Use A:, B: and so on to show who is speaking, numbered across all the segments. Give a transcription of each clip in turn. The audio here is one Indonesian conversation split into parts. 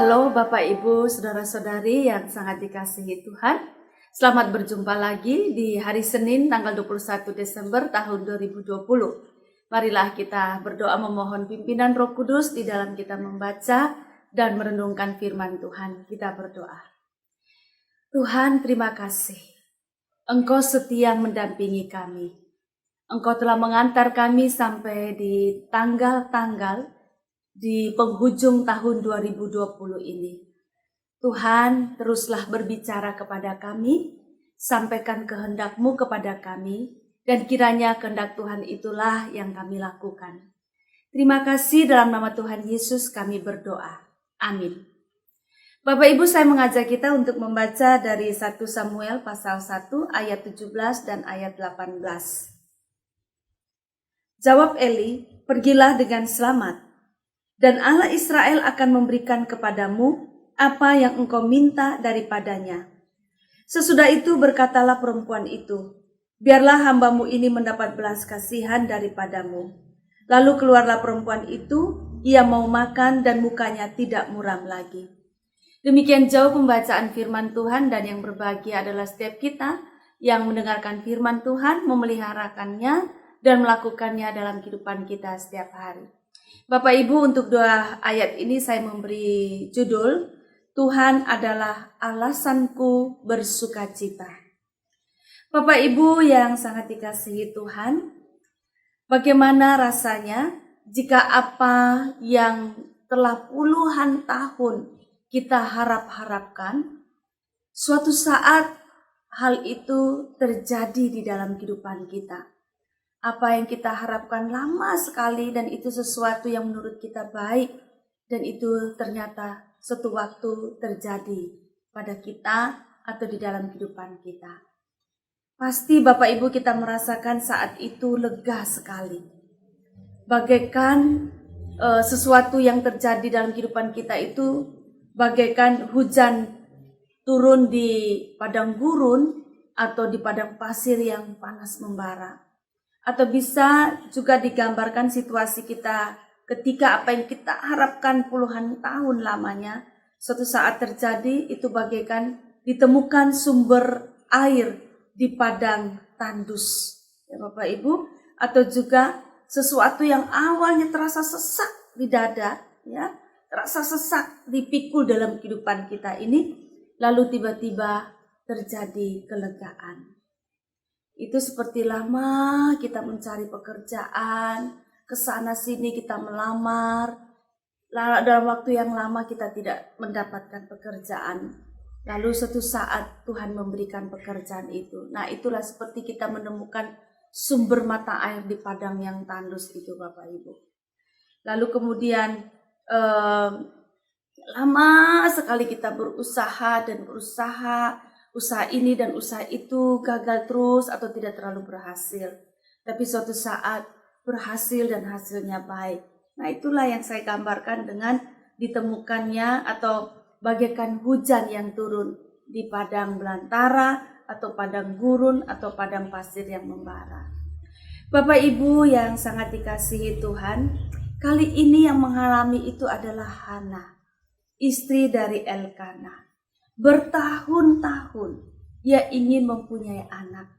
A: Halo Bapak Ibu, Saudara-saudari yang sangat dikasihi Tuhan. Selamat berjumpa lagi di hari Senin tanggal 21 Desember tahun 2020. Marilah kita berdoa memohon pimpinan Roh Kudus di dalam kita membaca dan merenungkan firman Tuhan. Kita berdoa. Tuhan, terima kasih. Engkau setia mendampingi kami. Engkau telah mengantar kami sampai di tanggal-tanggal di penghujung tahun 2020 ini. Tuhan, teruslah berbicara kepada kami, sampaikan kehendak-Mu kepada kami, dan kiranya kehendak Tuhan itulah yang kami lakukan. Terima kasih, dalam nama Tuhan Yesus kami berdoa. Amin. Bapak Ibu, saya mengajak kita untuk membaca dari 1 Samuel pasal 1 ayat 17 dan ayat 18. Jawab Eli, pergilah dengan selamat. Dan Allah Israel akan memberikan kepadamu apa yang engkau minta daripadanya. Sesudah itu berkatalah perempuan itu, biarlah hambamu ini mendapat belas kasihan daripadamu. Lalu keluarlah perempuan itu, ia mau makan dan mukanya tidak muram lagi. Demikian jauh pembacaan firman Tuhan, dan yang berbahagia adalah setiap kita yang mendengarkan firman Tuhan, memeliharakannya dan melakukannya dalam kehidupan kita setiap hari. Bapak Ibu, untuk dua ayat ini saya memberi judul, Tuhan adalah alasanku bersukacita. Bapak Ibu yang sangat dikasihi Tuhan, bagaimana rasanya jika apa yang telah puluhan tahun kita harap-harapkan, suatu saat hal itu terjadi di dalam kehidupan kita. Apa yang kita harapkan lama sekali dan itu sesuatu yang menurut kita baik, dan itu ternyata suatu waktu terjadi pada kita atau di dalam kehidupan kita. Pasti Bapak Ibu kita merasakan saat itu lega sekali. Bagaikan sesuatu yang terjadi dalam kehidupan kita itu bagaikan hujan turun di padang gurun atau di padang pasir yang panas membara. Atau bisa juga digambarkan situasi kita ketika apa yang kita harapkan puluhan tahun lamanya, suatu saat terjadi, itu bagaikan ditemukan sumber air di padang tandus. Ya Bapak Ibu, atau juga sesuatu yang awalnya terasa sesak di dada, ya, terasa sesak dipikul dalam kehidupan kita ini, lalu tiba-tiba terjadi kelegaan. Itu seperti lama kita mencari pekerjaan, kesana sini kita melamar, dalam waktu yang lama kita tidak mendapatkan pekerjaan. Lalu suatu saat Tuhan memberikan pekerjaan itu. Nah, itulah seperti kita menemukan sumber mata air di padang yang tandus itu Bapak Ibu. Lalu kemudian lama sekali kita berusaha dan berusaha, usaha ini dan usaha itu gagal terus atau tidak terlalu berhasil. Tapi suatu saat berhasil dan hasilnya baik. Nah, itulah yang saya gambarkan dengan ditemukannya atau bagaikan hujan yang turun di padang belantara atau padang gurun atau padang pasir yang membara. Bapak Ibu yang sangat dikasihi Tuhan, kali ini yang mengalami itu adalah Hana, istri dari Elkana. Bertahun-tahun ia ingin mempunyai anak,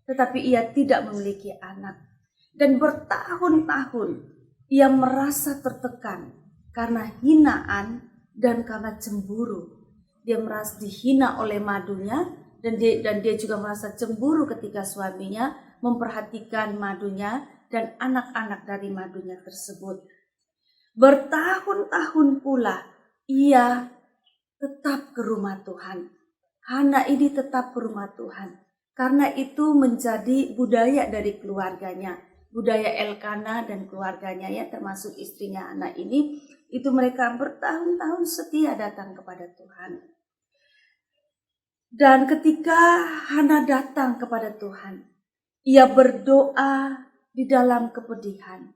A: tetapi ia tidak memiliki anak. Dan bertahun-tahun ia merasa tertekan karena hinaan dan karena cemburu. Dia merasa dihina oleh madunya, dan dia juga merasa cemburu ketika suaminya memperhatikan madunya dan anak-anak dari madunya tersebut. Bertahun-tahun pula ia tetap ke rumah Tuhan. Hana ini tetap ke rumah Tuhan. Karena itu menjadi budaya dari keluarganya. Budaya Elkana dan keluarganya, ya, termasuk istrinya Hana ini. Itu mereka bertahun-tahun setia datang kepada Tuhan. Dan ketika Hana datang kepada Tuhan, ia berdoa di dalam kepedihan.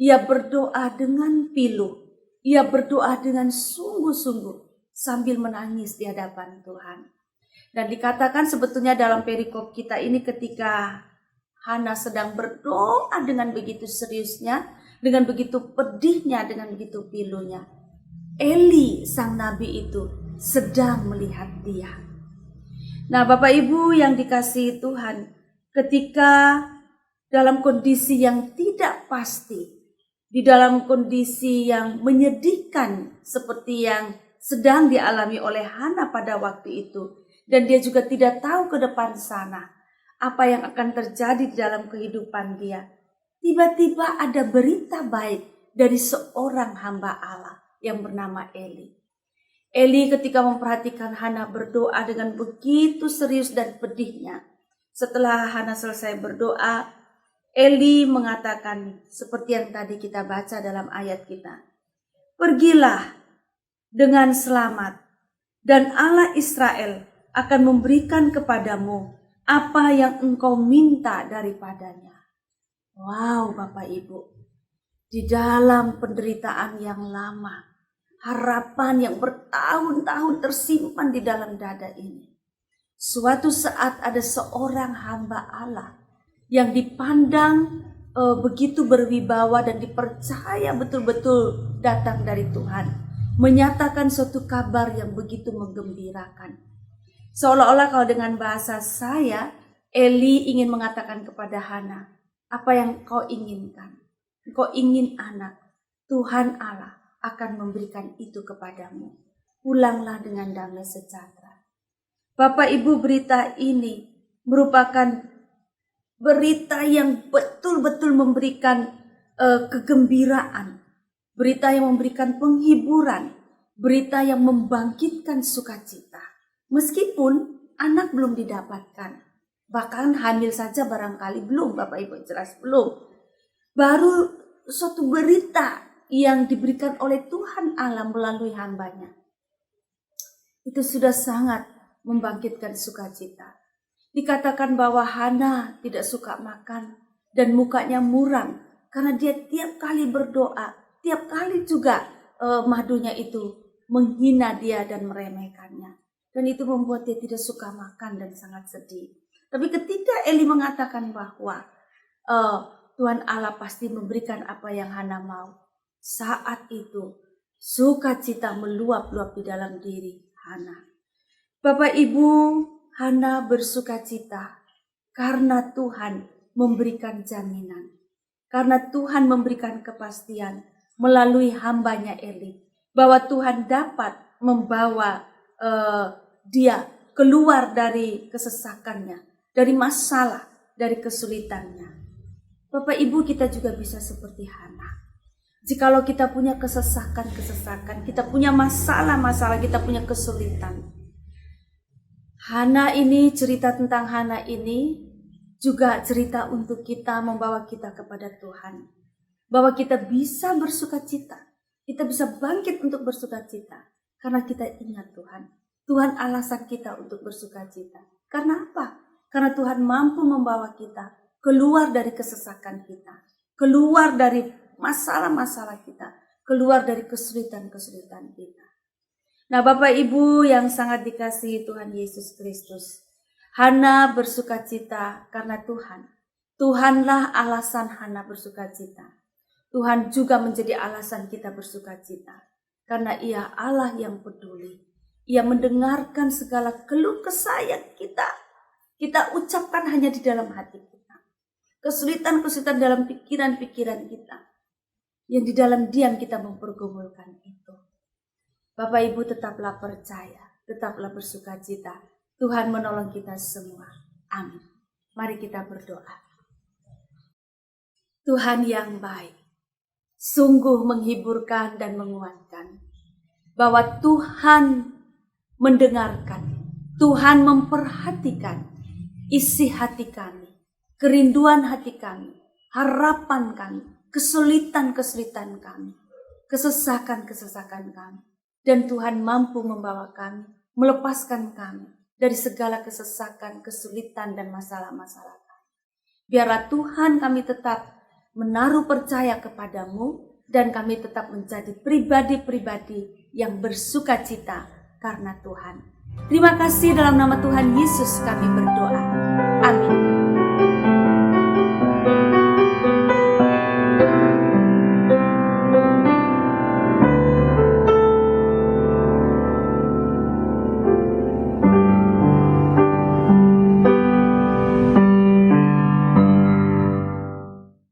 A: Ia berdoa dengan pilu. Ia berdoa dengan sungguh-sungguh sambil menangis di hadapan Tuhan. Dan dikatakan sebetulnya dalam perikop kita ini ketika Hana sedang berdoa dengan begitu seriusnya, dengan begitu pedihnya, dengan begitu pilunya, Eli sang nabi itu sedang melihat dia. Nah, Bapak Ibu yang dikasihi Tuhan, ketika dalam kondisi yang tidak pasti, di dalam kondisi yang menyedihkan seperti yang sedang dialami oleh Hana pada waktu itu, dan dia juga tidak tahu ke depan sana apa yang akan terjadi di dalam kehidupan dia. Tiba-tiba ada berita baik dari seorang hamba Allah yang bernama Eli. Eli ketika memperhatikan Hana berdoa dengan begitu serius dan pedihnya. Setelah Hana selesai berdoa, Eli mengatakan seperti yang tadi kita baca dalam ayat kita. Pergilah dengan selamat, dan Allah Israel akan memberikan kepadamu apa yang engkau minta daripadanya. Wow, Bapak Ibu, di dalam penderitaan yang lama, harapan yang bertahun-tahun tersimpan di dalam dada ini, suatu saat ada seorang hamba Allah yang dipandang begitu berwibawa dan dipercaya betul-betul datang dari Tuhan, menyatakan suatu kabar yang begitu menggembirakan. Seolah-olah kalau dengan bahasa saya, Eli ingin mengatakan kepada Hana, apa yang kau inginkan? Kau ingin anak, Tuhan Allah akan memberikan itu kepadamu. Pulanglah dengan damai sejahtera. Bapak Ibu, berita ini merupakan berita yang betul-betul memberikan kegembiraan. Berita yang memberikan penghiburan. Berita yang membangkitkan sukacita. Meskipun anak belum didapatkan. Bahkan hamil saja barangkali belum, Bapak Ibu, jelas belum. Baru suatu berita yang diberikan oleh Tuhan Allah melalui hambanya. Itu sudah sangat membangkitkan sukacita. Dikatakan bahwa Hana tidak suka makan dan mukanya muram karena dia tiap kali berdoa, tiap kali juga madunya itu menghina dia dan meremehkannya. Dan itu membuat dia tidak suka makan dan sangat sedih. Tapi ketika Eli mengatakan bahwa Tuhan Allah pasti memberikan apa yang Hana mau, saat itu sukacita meluap-luap di dalam diri Hana. Bapak Ibu, Hana bersukacita karena Tuhan memberikan jaminan. Karena Tuhan memberikan kepastian melalui hambanya Eli. Bahwa Tuhan dapat membawa dia keluar dari kesesakannya. Dari masalah, dari kesulitannya. Bapak Ibu, kita juga bisa seperti Hana. Jikalau kita punya kesesakan, kita punya masalah-masalah, kita punya kesulitan. Hana ini, cerita tentang Hana ini juga cerita untuk kita, membawa kita kepada Tuhan. Bahwa kita bisa bersukacita. Kita bisa bangkit untuk bersukacita. Karena kita ingat Tuhan. Tuhan alasan kita untuk bersukacita. Karena apa? Karena Tuhan mampu membawa kita keluar dari kesesakan kita. Keluar dari masalah-masalah kita. Keluar dari kesulitan-kesulitan kita. Nah, Bapak Ibu yang sangat dikasihi Tuhan Yesus Kristus. Hana bersukacita karena Tuhan. Tuhanlah alasan Hana bersukacita. Tuhan juga menjadi alasan kita bersukacita. Karena Ia Allah yang peduli. Ia mendengarkan segala keluh kesah yang kita ucapkan hanya di dalam hati kita. Kesulitan-kesulitan dalam pikiran-pikiran kita. Yang di dalam diam kita mempergumulkan itu. Bapak Ibu, tetaplah percaya. Tetaplah bersukacita. Tuhan menolong kita semua. Amin. Mari kita berdoa. Tuhan yang baik. Sungguh menghiburkan dan menguatkan. Bahwa Tuhan mendengarkan. Tuhan memperhatikan isi hati kami, kerinduan hati kami, harapan kami, kesulitan-kesulitan kami, kesesakan-kesesakan kami. Dan Tuhan mampu membawa kami, melepaskan kami dari segala kesesakan, kesulitan, dan masalah-masalah kami. Biarlah Tuhan kami tetap menaruh percaya kepadamu, dan kami tetap menjadi pribadi-pribadi yang bersukacita karena Tuhan. Terima kasih, dalam nama Tuhan Yesus kami berdoa.